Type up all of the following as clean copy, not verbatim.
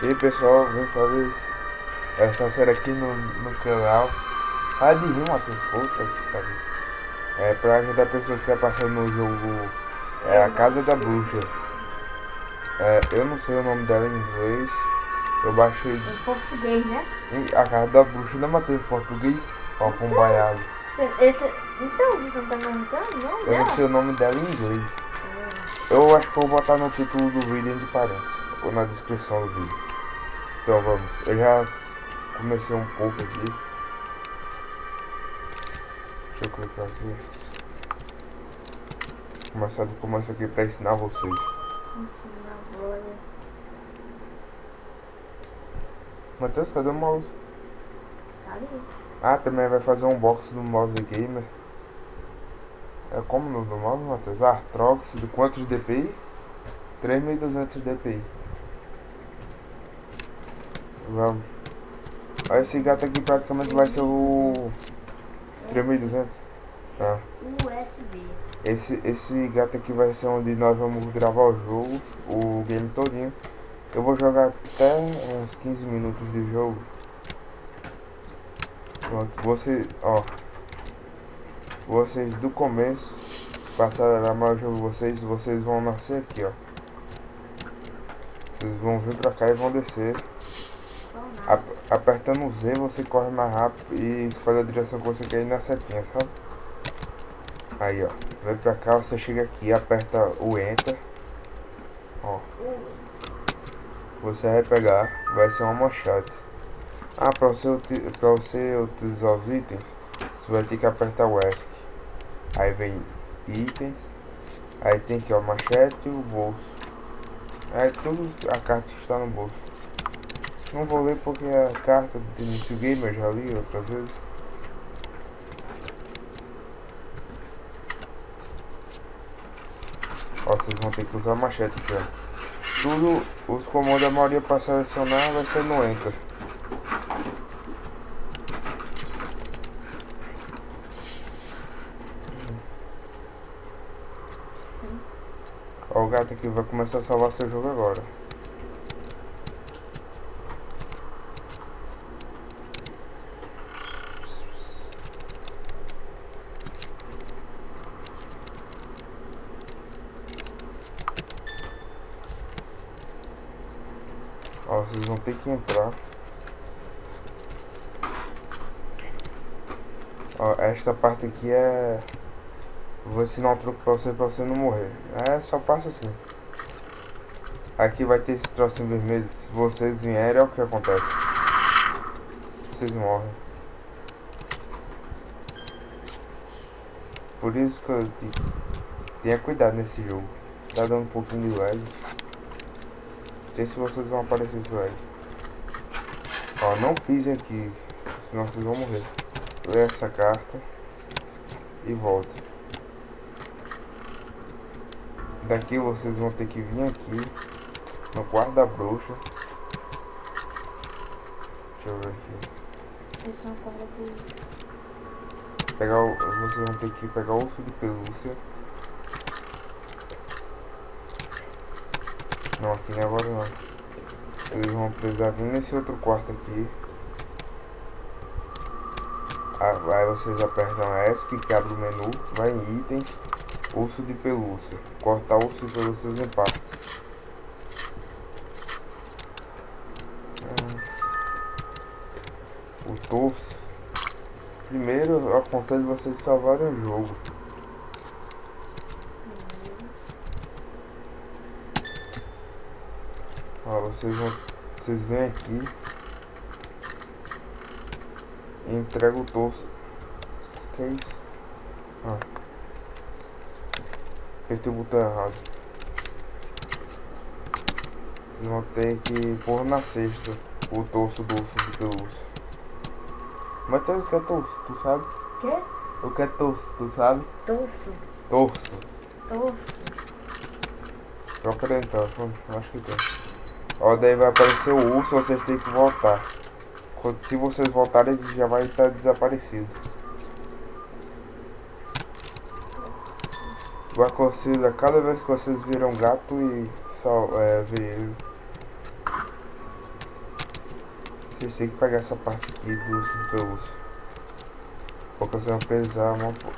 E aí pessoal, vim fazer essa série aqui no canal. Para de rir, Matheus, puta que pariu. É pra ajudar a pessoa que tá passando no jogo. É a Casa da Bruxa. Eu não sei o nome dela em inglês. Eu baixei Em português, né? a Casa da Bruxa, né, Matheus, em português? Ó, Pombaiado. Então, você não tá perguntando, não? Eu não sei o nome dela em inglês. Eu acho que vou botar no título do vídeo entre parênteses, ou na descrição do vídeo. Então vamos, eu já comecei um pouco aqui. Deixa eu clicar aqui. Começar do começo aqui pra ensinar vocês. Ensinar agora. Matheus, cadê o mouse? Tá ali. Ah, também vai fazer um unboxing do mouse gamer. É como no do mouse, Matheus? Artrox, de quantos DPI? 3200 DPI. Vamos. Olha, esse gato aqui praticamente vai ser o 3200. Ah. USB. Esse gato aqui vai ser onde nós vamos gravar o jogo, o game todinho. Eu vou jogar até uns 15 minutos de jogo. Pronto, vocês do começo, passar a maior jogo vocês vão nascer aqui, ó. Vocês vão vir pra cá e vão descer. Apertando o Z você corre mais rápido e escolhe a direção que você quer ir na setinha, sabe? Aí, ó, vem pra cá, você chega aqui, aperta o Enter. Ó, você vai pegar, vai ser uma machete. Pra você utilizar os itens, você vai ter que apertar o ESC. Aí vem itens, aí tem aqui ó, machete e o bolso. Aí tudo a carta está no bolso. Não vou ler porque a carta de início gamer já li outras vezes. Ó, vocês vão ter que usar machete aqui, ó. Tudo, os comandos, a maioria para selecionar vai ser no Enter. Ó, o gato aqui vai começar a salvar seu jogo agora. Ó, vocês vão ter que entrar. Ó, esta parte aqui é... Vou ensinar um truque pra você não morrer. Só passa assim. Aqui vai ter esse trocinho vermelho. Se vocês vierem, é o que acontece. Vocês morrem. Por isso que eu digo, tenha cuidado nesse jogo. Tá dando um pouquinho de lag. Não sei se vocês vão aparecer esse lag. Ó, não pise aqui, senão vocês vão morrer. Lê essa carta e volte. Daqui vocês vão ter que vir aqui no quarto da bruxa. Deixa eu ver aqui. Esse é um quadro aqui. Vocês vão ter que pegar o urso de pelúcia. Não, aqui agora não. Eles vão precisar vir nesse outro quarto aqui. Aí vocês apertam ESC que abre o menu. Vai em itens. Urso de pelúcia. Cortar o urso de pelúcia em partes. O torso. Primeiro eu aconselho vocês salvarem o jogo. Ó, vocês vêm aqui e entregam o torso. Que é isso? Apertei o botão errado. Vocês vão ter que pôr na cesta o torso do urso de pelúcia. Matheus, o que é torso? Tu sabe? Quê? O que é torso? Tu sabe? Torso. Torso. Torso. Troca dentro do telefone, acho que tem. Ó, daí vai aparecer o urso, vocês têm que voltar. Se vocês voltarem, ele já vai estar desaparecido. Eu aconselho cada vez que vocês viram um gato e ver ele. Vocês têm que pegar essa parte aqui do urso de pelúcia. Porque vocês vão precisar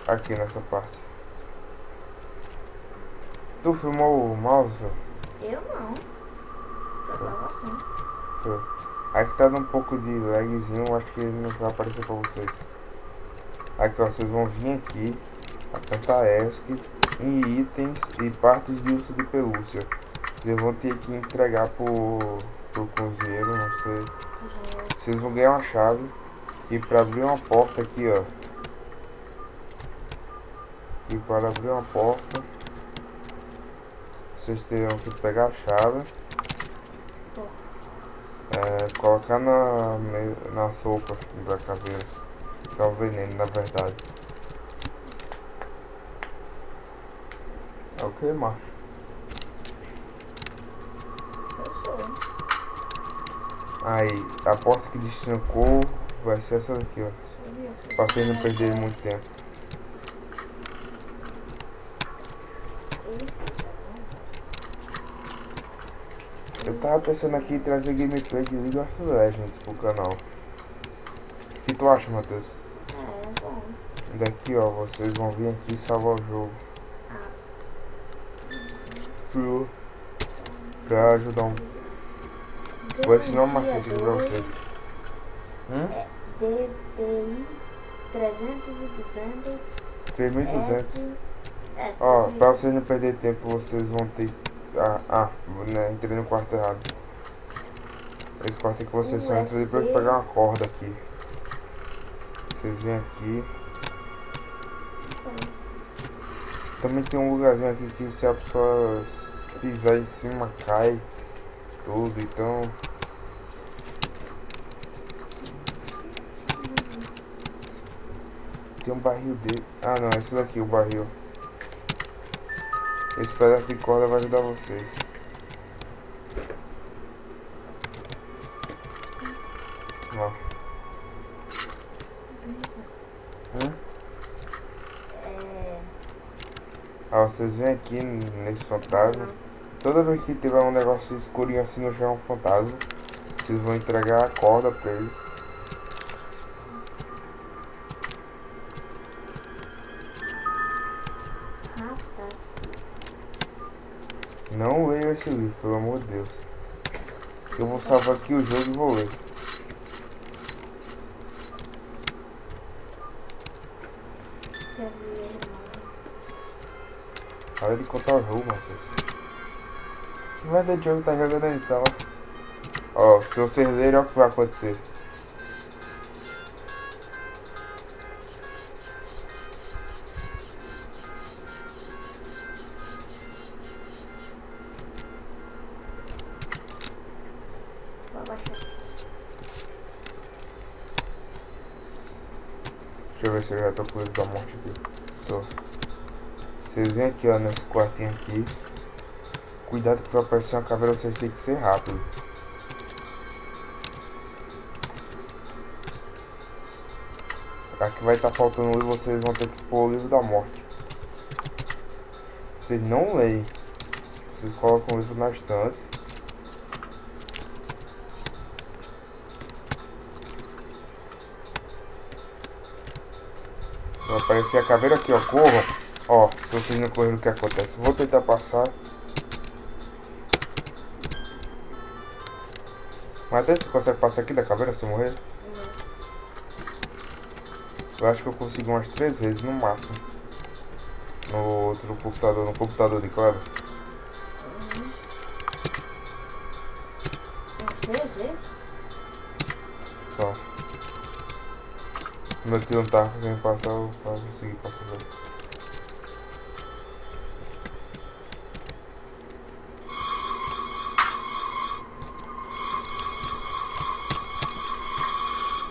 aqui nessa parte. Tu filmou o mouse? Eu não. Eu tava assim. Foi. Aqui tá dando um pouco de lagzinho, acho que não vai aparecer pra vocês. Aqui ó, vocês vão vir aqui, apertar ESC em itens e partes de urso de pelúcia. Vocês vão ter que entregar pro cozinheiro, não sei. Vocês vão ganhar uma chave e para abrir uma porta aqui ó. E para abrir uma porta vocês terão que pegar a chave, colocar na sopa da caveira, que é o veneno na verdade. É o que, macho? Eu sou. Aí, a porta que destancou vai ser essa daqui, ó. Pra vocês não perderem muito tempo. Eu tava pensando aqui em trazer gameplay de League of Legends pro canal. O que tu acha, Matheus? É bom. Daqui, ó, vocês vão vir aqui e salvar o jogo. Pra ajudar um... Vou ensinar um macete aqui pra vocês. DPI 300 e 200. 3200. É, Ó, pra vocês não perder tempo, vocês vão ter... né, entrei no quarto errado. Esse quarto é que vocês só entram depois de pegar uma corda aqui. Vocês vêm aqui. Também tem um lugarzinho aqui que se a pessoa pisar em cima cai tudo, então... Tem um barril dele. Ah não, esse daqui o barril. Esse pedaço de corda vai ajudar vocês. Ó. Vocês vêm aqui nesse fantasma. Toda vez que tiver um negócio escurinho assim no chão, um fantasma, vocês vão entregar a corda pra eles. Não leiam esse livro, pelo amor de Deus. Eu vou salvar aqui o jogo e vou ler. Para de contar o jogo, Matheus. Que merda de jogo tá jogando aí, sala? Ó, se vocês lerem, olha o que vai acontecer. Deixa eu ver se eu já tô com o livro da morte aqui. Tô. Vocês vêm aqui, ó, nesse quartinho aqui. Cuidado que vai aparecer uma caveira, vocês tem que ser rápido. Aqui vai estar faltando um livro, vocês vão ter que pôr o livro da morte. Vocês não leem. Vocês colocam o livro na estante. Vai aparecer a caveira aqui, ó. Corram. Ó, se vocês não correrem, o que acontece? Vou tentar passar. Mas até você consegue passar aqui da caveira sem morrer? Eu acho que eu consigo umas 3 vezes no máximo. No outro computador, no computador de claro. 3 vezes? Só. Meu tio não tava conseguindo passar, eu consegui passar.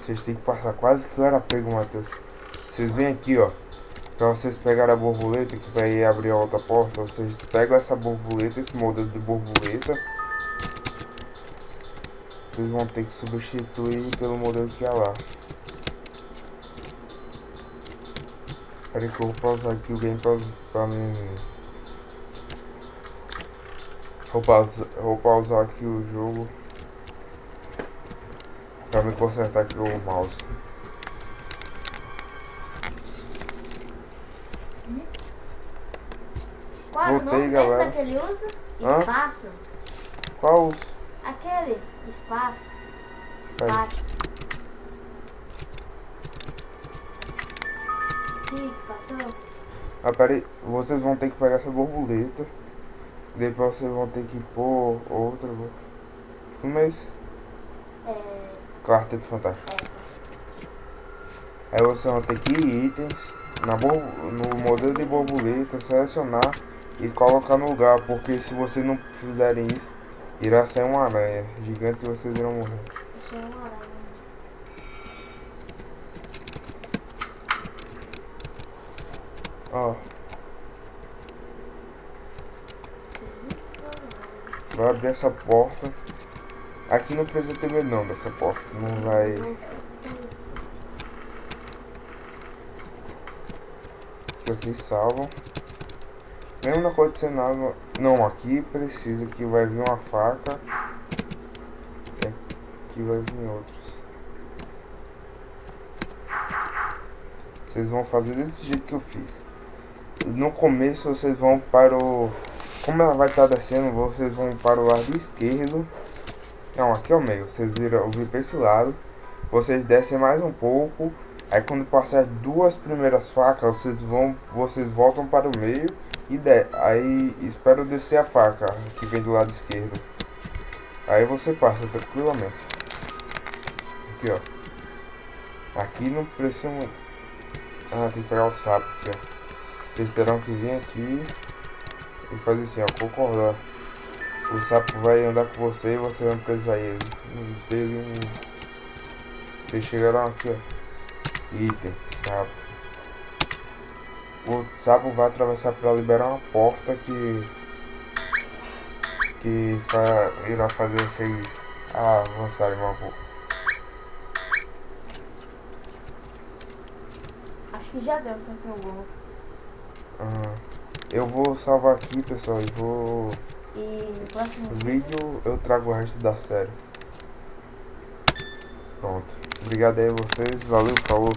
Vocês têm que passar quase que eu era pego, Matheus. Vocês vêm aqui, ó. Pra vocês pegarem a borboleta que vai abrir a outra porta, vocês pegam essa borboleta, esse modelo de borboleta. Vocês vão ter que substituir pelo modelo que é lá. Peraí que eu vou pausar aqui o game pra mim. Vou pausar aqui o jogo. Pra me consertar aqui o mouse. Qual era o Voltei, nome galera. mesmo que ele usa? Hã? Espaço. Qual os? Aquele. Espaço. Peraí. Espaço. Que passou? Ah, peraí. Vocês vão ter que pegar essa borboleta. Depois vocês vão ter que pôr outra. Como é isso? É. Quarteto Fantástico. Aí vocês vão ter que ir em itens, no modelo de borboleta, selecionar e colocar no lugar, porque se vocês não fizerem isso, irá sair uma aranha gigante e vocês irão morrer. Achei uma aranha. Ó, vai abrir essa porta. Aqui não precisa ter medo não dessa porta, não vai... Que vocês salvam. Mesmo não acontecendo nada. Não, aqui precisa que vai vir uma faca. E aqui vai vir outros. Vocês vão fazer desse jeito que eu fiz. No começo vocês vão para o... Como ela vai estar descendo, vocês vão para o lado esquerdo. Não, aqui é o meio. Vocês viram vir para esse lado. Vocês descem mais um pouco. Aí quando passar as duas primeiras facas, vocês voltam para o meio e aí espero descer a faca que vem do lado esquerdo. Aí você passa tranquilamente. Aqui, ó. Aqui não precisa... Ah, tem que pegar o sapo aqui, ó. Vocês terão que vir aqui e fazer assim, ó, concordar. O sapo vai andar com você e você vai precisar ele. Vocês chegaram aqui, ó. Item, sapo. O sapo vai atravessar para liberar uma porta que irá fazer vocês avançarem um pouco. Acho que já deu, sempre um bom. Eu vou salvar aqui, pessoal, e vou... E no próximo vídeo eu trago o resto da série. Pronto. Obrigado aí a vocês. Valeu, falou.